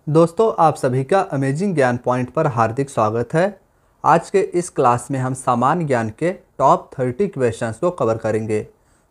दोस्तों, आप सभी का अमेजिंग ज्ञान पॉइंट पर हार्दिक स्वागत है। आज के इस क्लास में हम सामान्य ज्ञान के टॉप 30 क्वेश्चंस को कवर करेंगे।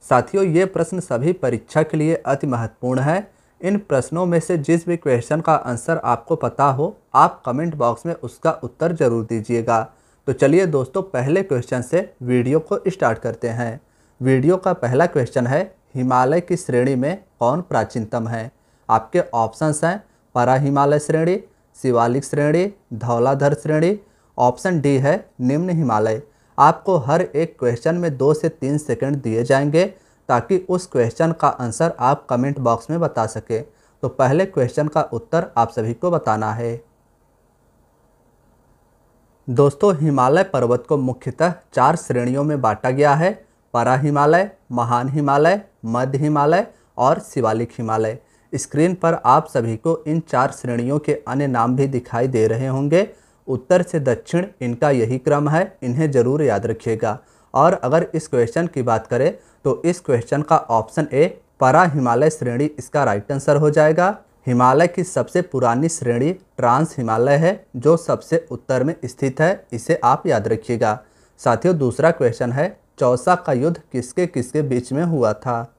साथियों, ये प्रश्न सभी परीक्षा के लिए अति महत्वपूर्ण है। इन प्रश्नों में से जिस भी क्वेश्चन का आंसर आपको पता हो, आप कमेंट बॉक्स में उसका उत्तर जरूर दीजिएगा। तो चलिए दोस्तों, पहले क्वेश्चन से वीडियो को स्टार्ट करते हैं। वीडियो का पहला क्वेश्चन है, हिमालय की श्रेणी में कौन प्राचीनतम है? आपके ऑप्शंस हैं परा हिमालय श्रेणी, शिवालिक श्रेणी, धौलाधर श्रेणी। ऑप्शन डी है निम्न हिमालय। आपको हर एक क्वेश्चन में 2 से 3 सेकंड दिए जाएंगे ताकि उस क्वेश्चन का आंसर आप कमेंट बॉक्स में बता सके। तो पहले क्वेश्चन का उत्तर आप सभी को बताना है। दोस्तों, हिमालय पर्वत को मुख्यतः 4 श्रेणियों में बांटा गया है: परा हिमालय, महान हिमालय, मध्य हिमालय और शिवालिक हिमालय। स्क्रीन पर आप सभी को इन 4 श्रेणियों के अन्य नाम भी दिखाई दे रहे होंगे। उत्तर से दक्षिण इनका यही क्रम है, इन्हें जरूर याद रखिएगा। और अगर इस क्वेश्चन की बात करें तो इस क्वेश्चन का ऑप्शन ए परा हिमालय श्रेणी इसका राइट आंसर हो जाएगा। हिमालय की सबसे पुरानी श्रेणी ट्रांस हिमालय है, जो सबसे उत्तर में स्थित है, इसे आप याद रखिएगा। साथियों, दूसरा क्वेश्चन है, चौसा का युद्ध किसके किसके बीच में हुआ था?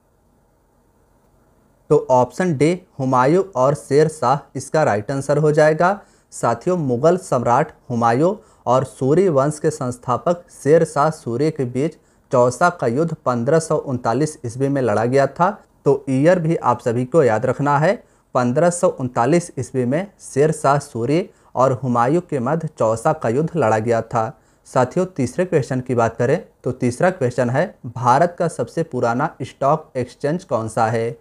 तो ऑप्शन डी हुमायूं और शेर शाह इसका राइट आंसर हो जाएगा। साथियों, मुगल सम्राट हुमायूं और सूरी वंश के संस्थापक शेर शाह सूरी के बीच चौसा का युद्ध 1539 ईस्वी में लड़ा गया था। तो ईयर भी आप सभी को याद रखना है। 1539 ईस्वी में शेर शाह सूरी और हुमायूं के मध्य चौसा का युद्ध लड़ा गया था। साथियों, तीसरे क्वेश्चन की बात करें तो तीसरा क्वेश्चन है, भारत का सबसे पुराना स्टॉक एक्सचेंज कौन सा है?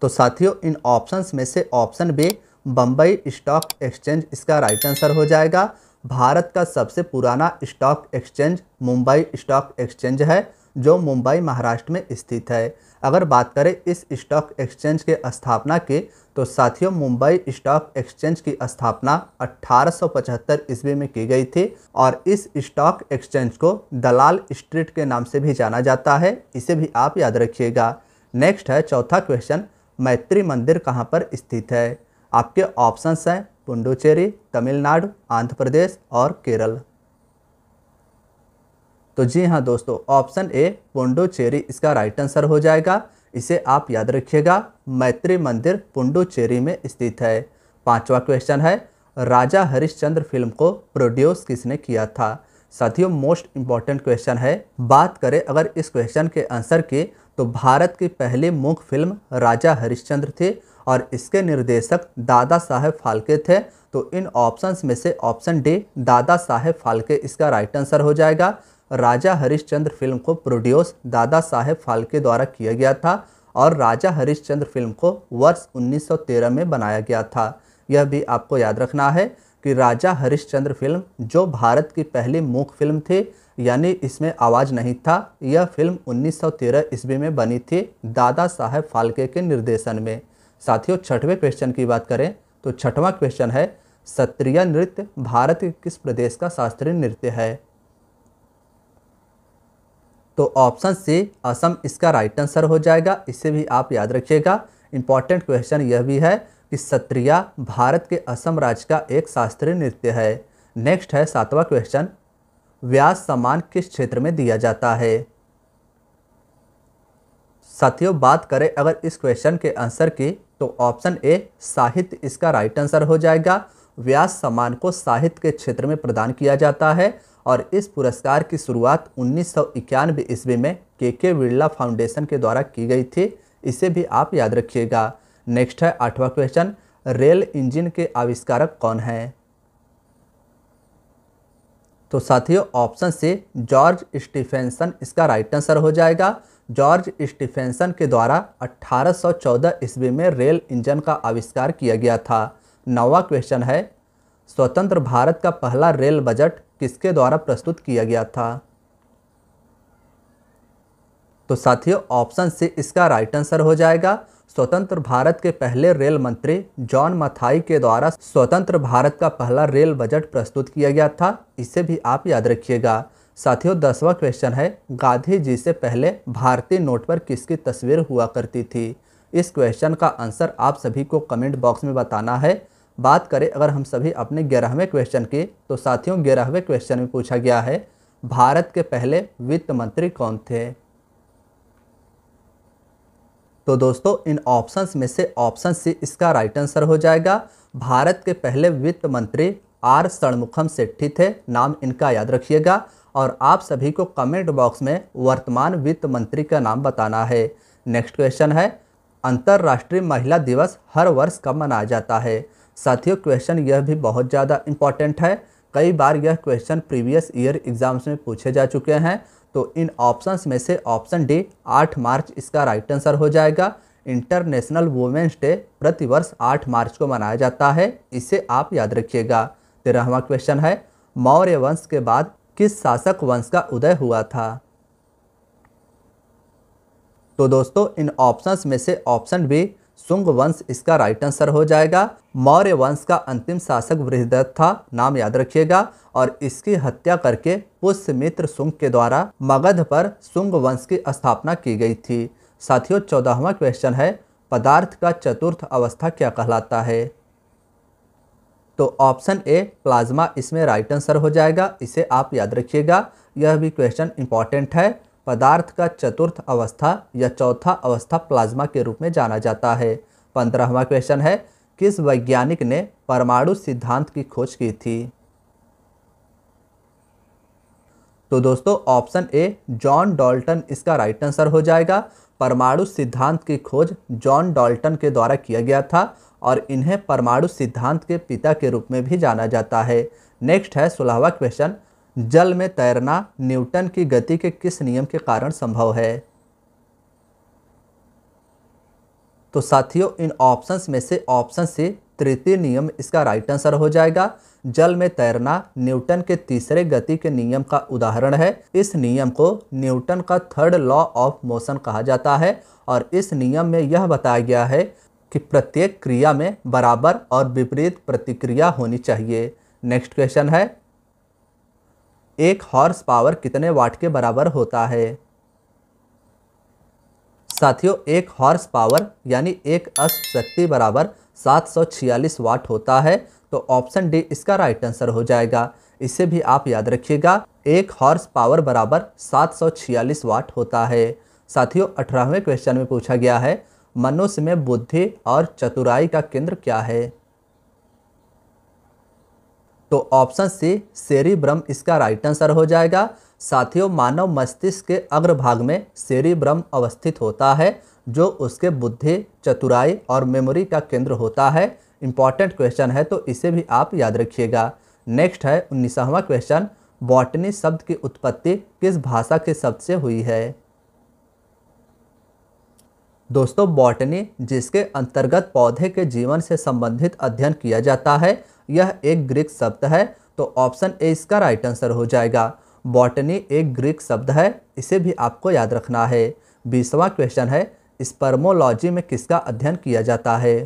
तो साथियों, इन ऑप्शंस में से option B Bombay stock exchange इसका राइट आंसर हो जाएगा। भारत का सबसे पुराना stock exchange Mumbai stock exchange है, जो मुंबई महाराष्ट्र में स्थित है। अगर बात करें इस स्टॉक एक्सचेंज के स्थापना की, तो साथियों मुंबई स्टॉक एक्सचेंज की स्थापना 1875 ईस्वी में की गई थी और इस स्टॉक एक्सचेंज को दलाल स्ट्रीट के नाम से भी जाना जाता है, इसे भी आप याद रखिएगा। नेक्स्ट है चौथा क्वेश्चन, मैत्री मंदिर कहाँ पर स्थित है? आपके ऑप्शंस हैं पुडुचेरी, तमिलनाडु, आंध्र प्रदेश और केरल। तो जी हाँ दोस्तों, ऑप्शन ए पुडुचेरी इसका राइट आंसर हो जाएगा। इसे आप याद रखिएगा, मैत्री मंदिर पुडुचेरी में स्थित है। पांचवा क्वेश्चन है, राजा हरिश्चंद्र फिल्म को प्रोड्यूस किसने किया था? साथियों, मोस्ट इंपॉर्टेंट क्वेश्चन है। बात करें अगर इस क्वेश्चन के आंसर की, तो भारत की पहली मूक फिल्म राजा हरिश्चंद्र थी और इसके निर्देशक दादा साहेब फाल्के थे। तो इन ऑप्शंस में से ऑप्शन डी दादा साहेब फाल्के इसका राइट आंसर हो जाएगा। राजा हरिश्चंद्र फिल्म को प्रोड्यूस दादा साहेब फाल्के द्वारा किया गया था और राजा हरिश्चंद्र फिल्म को वर्ष 1913 में बनाया गया था। यह भी आपको याद रखना है कि राजा हरिश्चंद्र फिल्म जो भारत की पहली मूक फिल्म थी, यानी इसमें आवाज़ नहीं था, यह फिल्म 1913 ईस्वी में बनी थी दादा साहेब फाल्के के निर्देशन में। साथियों, छठवें क्वेश्चन की बात करें तो छठवां क्वेश्चन है, सत्रिया नृत्य भारत के किस प्रदेश का शास्त्रीय नृत्य है? तो ऑप्शन सी असम इसका राइट आंसर हो जाएगा, इसे भी आप याद रखिएगा। इंपॉर्टेंट क्वेश्चन यह भी है कि सत्रिया भारत के असम राज्य का एक शास्त्रीय नृत्य है। नेक्स्ट है सातवां क्वेश्चन, व्यास सम्मान किस क्षेत्र में दिया जाता है? साथियों, बात करें अगर इस क्वेश्चन के आंसर की, तो ऑप्शन ए साहित्य इसका राइट आंसर हो जाएगा। व्यास सम्मान को साहित्य के क्षेत्र में प्रदान किया जाता है और इस पुरस्कार की शुरुआत 1991 ईस्वी में के बिरला फाउंडेशन के द्वारा की गई थी, इसे भी आप याद रखिएगा। नेक्स्ट है आठवां क्वेश्चन, रेल इंजन के आविष्कारक कौन हैं? तो साथियों, ऑप्शन से जॉर्ज स्टीफेंसन इसका राइट आंसर हो जाएगा। जॉर्ज स्टीफेंसन के द्वारा 1814 ईस्वी में रेल इंजन का आविष्कार किया गया था। नौवां क्वेश्चन है, स्वतंत्र भारत का पहला रेल बजट किसके द्वारा प्रस्तुत किया गया था? तो साथियों, ऑप्शन से इसका राइट आंसर हो जाएगा। स्वतंत्र भारत के पहले रेल मंत्री जॉन मथाई के द्वारा स्वतंत्र भारत का पहला रेल बजट प्रस्तुत किया गया था, इसे भी आप याद रखिएगा। साथियों, 10वां क्वेश्चन है, गांधी जी से पहले भारतीय नोट पर किसकी तस्वीर हुआ करती थी? इस क्वेश्चन का आंसर आप सभी को कमेंट बॉक्स में बताना है। बात करें अगर हम सभी अपने 11वें क्वेश्चन की, तो साथियों 11वें क्वेश्चन में पूछा गया है भारत के पहले वित्त मंत्री कौन थे। तो दोस्तों इन ऑप्शंस में से ऑप्शन सी इसका राइट आंसर हो जाएगा। भारत के पहले वित्त मंत्री आर षणमुखम सेट्टी थे, नाम इनका याद रखिएगा। और आप सभी को कमेंट बॉक्स में वर्तमान वित्त मंत्री का नाम बताना है। नेक्स्ट क्वेश्चन है अंतर्राष्ट्रीय महिला दिवस हर वर्ष कब मनाया जाता है। साथियों क्वेश्चन यह भी बहुत ज़्यादा इंपॉर्टेंट है, कई बार यह क्वेश्चन प्रीवियस ईयर एग्जाम्स में पूछे जा चुके हैं। तो इन ऑप्शंस में से ऑप्शन डी 8 मार्च इसका राइट आंसर हो जाएगा। इंटरनेशनल वुमेन्स डे प्रतिवर्ष 8 मार्च को मनाया जाता है, इसे आप याद रखिएगा। 13वां क्वेश्चन है मौर्य वंश के बाद किस शासक वंश का उदय हुआ था। तो दोस्तों इन ऑप्शंस में से ऑप्शन बी शुंग वंश इसका राइट आंसर हो जाएगा। मौर्य वंश का अंतिम शासक बृहदत्त था, नाम याद रखिएगा। और इसकी हत्या करके पुष्यमित्र शुंग के द्वारा मगध पर शुंग वंश की स्थापना की गई थी। साथियों 14वां क्वेश्चन है पदार्थ का चतुर्थ अवस्था क्या कहलाता है। तो ऑप्शन ए प्लाज्मा इसमें राइट आंसर हो जाएगा, इसे आप याद रखिएगा। यह भी क्वेश्चन इंपॉर्टेंट है। पदार्थ का चतुर्थ अवस्था या चौथा अवस्था प्लाज्मा के रूप में जाना जाता है। 15वां क्वेश्चन है किस वैज्ञानिक ने परमाणु सिद्धांत की खोज की थी। तो दोस्तों ऑप्शन ए जॉन डाल्टन इसका राइट आंसर हो जाएगा। परमाणु सिद्धांत की खोज जॉन डाल्टन के द्वारा किया गया था और इन्हें परमाणु सिद्धांत के पिता के रूप में भी जाना जाता है। नेक्स्ट है 16वां क्वेश्चन जल में तैरना न्यूटन की गति के किस नियम के कारण संभव है। तो साथियों इन ऑप्शंस में से ऑप्शन सी तृतीय नियम इसका राइट आंसर हो जाएगा। जल में तैरना न्यूटन के तीसरे गति के नियम का उदाहरण है। इस नियम को न्यूटन का थर्ड लॉ ऑफ मोशन कहा जाता है और इस नियम में यह बताया गया है कि प्रत्येक क्रिया में बराबर और विपरीत प्रतिक्रिया होनी चाहिए। नेक्स्ट क्वेश्चन है एक हॉर्स पावर कितने वाट के बराबर होता है। साथियों एक हॉर्स पावर यानी एक अश्व शक्ति बराबर 746 वाट होता है। तो ऑप्शन डी इसका राइट आंसर हो जाएगा, इसे भी आप याद रखिएगा। एक हॉर्स पावर बराबर 746 वाट होता है। साथियों 18वें क्वेश्चन में पूछा गया है मनुष्य में बुद्धि और चतुराई का केंद्र क्या है। तो ऑप्शन सी सेरिब्रम इसका राइट आंसर हो जाएगा। साथियों मानव मस्तिष्क के अग्रभाग में सेरिब्रम अवस्थित होता है जो उसके बुद्धि, चतुराई और मेमोरी का केंद्र होता है। इंपॉर्टेंट क्वेश्चन है तो इसे भी आप याद रखिएगा। नेक्स्ट है 19वां क्वेश्चन बॉटनी शब्द की उत्पत्ति किस भाषा के शब्द से हुई है। दोस्तों बॉटनी जिसके अंतर्गत पौधे के जीवन से संबंधित अध्ययन किया जाता है, यह एक ग्रीक शब्द है। तो ऑप्शन ए इसका राइट आंसर हो जाएगा। बॉटनी एक ग्रीक शब्द है, इसे भी आपको याद रखना है। 20वां क्वेश्चन है स्पर्मोलॉजी में किसका अध्ययन किया जाता है।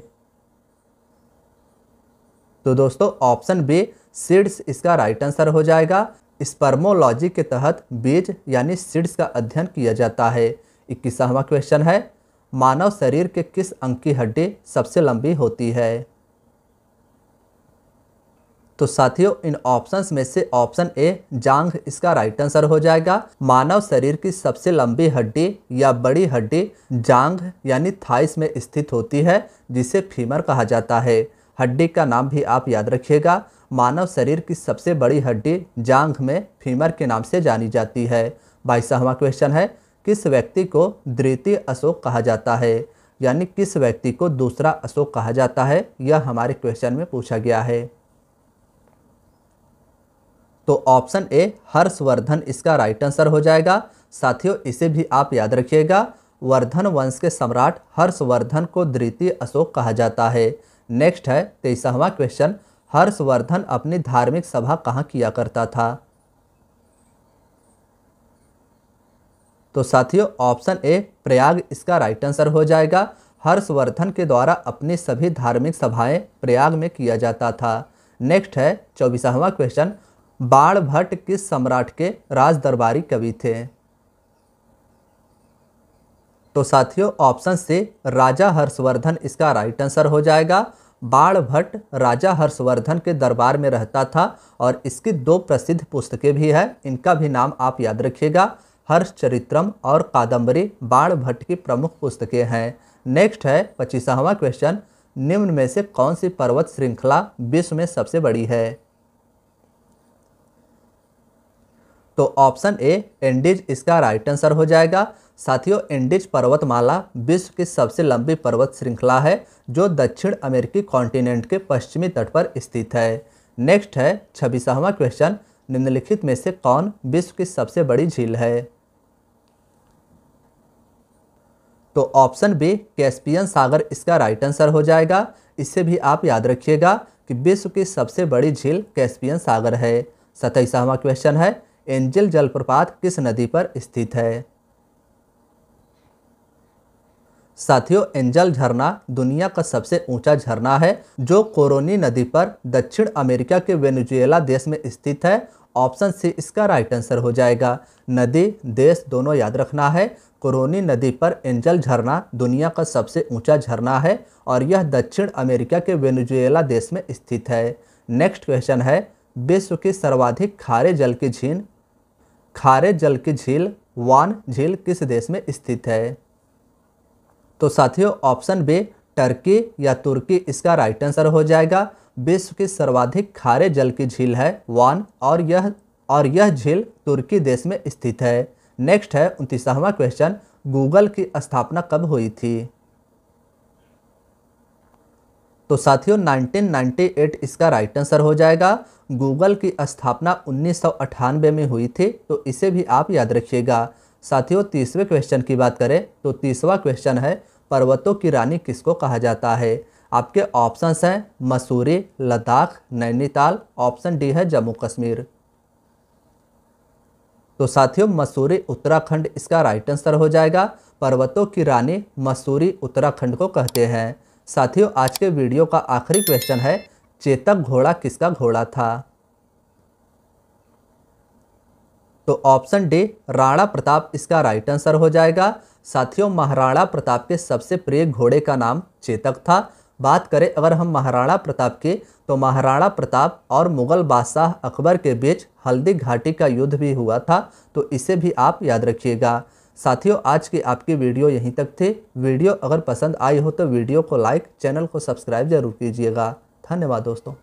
तो दोस्तों ऑप्शन बी सीड्स इसका राइट आंसर हो जाएगा। स्पर्मोलॉजी के तहत बीज यानी सीड्स का अध्ययन किया जाता है। 21वां क्वेश्चन है मानव शरीर के किस अंग की हड्डी सबसे लंबी होती है। तो साथियों इन ऑप्शंस में से ऑप्शन ए जांघ इसका राइट आंसर हो जाएगा। मानव शरीर की सबसे लंबी हड्डी या बड़ी हड्डी जांघ यानी थाइस में स्थित होती है, जिसे फीमर कहा जाता है। हड्डी का नाम भी आप याद रखिएगा। मानव शरीर की सबसे बड़ी हड्डी जांघ में फीमर के नाम से जानी जाती है। 22वां क्वेश्चन है किस व्यक्ति को द्वितीय अशोक कहा जाता है, यानी किस व्यक्ति को दूसरा अशोक कहा जाता है, यह हमारे क्वेश्चन में पूछा गया है। तो ऑप्शन ए हर्षवर्धन इसका राइट आंसर हो जाएगा। साथियों इसे भी आप याद रखिएगा। वर्धन वंश के सम्राट हर्षवर्धन को द्वितीय अशोक कहा जाता है। नेक्स्ट है 23वां क्वेश्चन हर्षवर्धन अपनी धार्मिक सभा कहाँ किया करता था। तो साथियों ऑप्शन ए प्रयाग इसका राइट आंसर हो जाएगा। हर्षवर्धन के द्वारा अपनी सभी धार्मिक सभाएं प्रयाग में किया जाता था। नेक्स्ट है 24वां क्वेश्चन बाणभट्ट किस सम्राट के राज दरबारी कवि थे। तो साथियों ऑप्शन से राजा हर्षवर्धन इसका राइट आंसर हो जाएगा। बाणभट्ट राजा हर्षवर्धन के दरबार में रहता था और इसकी 2 प्रसिद्ध पुस्तकें भी हैं, इनका भी नाम आप याद रखिएगा। हर्षचरित्रम और कादम्बरी बाणभट्ट की प्रमुख पुस्तकें हैं। नेक्स्ट है 25वां क्वेश्चन, निम्न में से कौन सी पर्वत श्रृंखला विश्व में सबसे बड़ी है? तो ऑप्शन ए एंडीज इसका राइट आंसर हो जाएगा। साथियों एंडीज पर्वतमाला विश्व की सबसे लंबी पर्वत श्रृंखला है जो दक्षिण अमेरिकी कॉन्टिनेंट के पश्चिमी तट पर स्थित है। नेक्स्ट है 26वां क्वेश्चन, निम्नलिखित में से कौन विश्व की सबसे बड़ी झील है? तो ऑप्शन बी कैस्पियन सागर इसका राइट आंसर हो जाएगा। इससे भी आप याद रखिएगा कि विश्व की सबसे बड़ी झील कैस्पियन सागर है। 27वां क्वेश्चन है, एंजल जलप्रपात किस नदी पर स्थित है? साथियों एंजल झरना दुनिया का सबसे ऊंचा झरना है जो कोरोनी नदी पर दक्षिण अमेरिका के वेनेजुएला देश में स्थित है। ऑप्शन सी इसका राइट आंसर हो जाएगा। नदी देश दोनों याद रखना है। कोरोनी नदी पर एंजल झरना दुनिया का सबसे ऊंचा झरना है और यह दक्षिण अमेरिका के वेनेजुएला देश में स्थित है। नेक्स्ट क्वेश्चन है, विश्व की सर्वाधिक खारे जल की झील वान झील किस देश में स्थित है? तो साथियों ऑप्शन बी टर्की या तुर्की इसका राइट आंसर हो जाएगा। विश्व की सर्वाधिक खारे जल की झील है वान और यह झील तुर्की देश में स्थित है। नेक्स्ट है 29वां क्वेश्चन, गूगल की स्थापना कब हुई थी? तो साथियों 1998 इसका राइट आंसर हो जाएगा। गूगल की स्थापना 1998 में हुई थी, तो इसे भी आप याद रखिएगा। साथियों 30वें क्वेश्चन की बात करें तो 30वां क्वेश्चन है, पर्वतों की रानी किसको कहा जाता है? आपके ऑप्शंस हैं मसूरी, लद्दाख, नैनीताल। ऑप्शन डी है जम्मू कश्मीर। तो साथियों मसूरी उत्तराखंड इसका राइट आंसर हो जाएगा। पर्वतों की रानी मसूरी उत्तराखंड को कहते हैं। साथियों आज के वीडियो का आखिरी क्वेश्चन है, चेतक घोड़ा किसका घोड़ा था? तो ऑप्शन डी राणा प्रताप इसका राइट आंसर हो जाएगा। साथियों महाराणा प्रताप के सबसे प्रिय घोड़े का नाम चेतक था। बात करें अगर हम महाराणा प्रताप की, तो महाराणा प्रताप और मुगल बादशाह अकबर के बीच हल्दी घाटी का युद्ध भी हुआ था, तो इसे भी आप याद रखिएगा। साथियों आज की आपकी वीडियो यहीं तक थी। वीडियो अगर पसंद आई हो तो वीडियो को लाइक, चैनल को सब्सक्राइब जरूर कीजिएगा। धन्यवाद दोस्तों।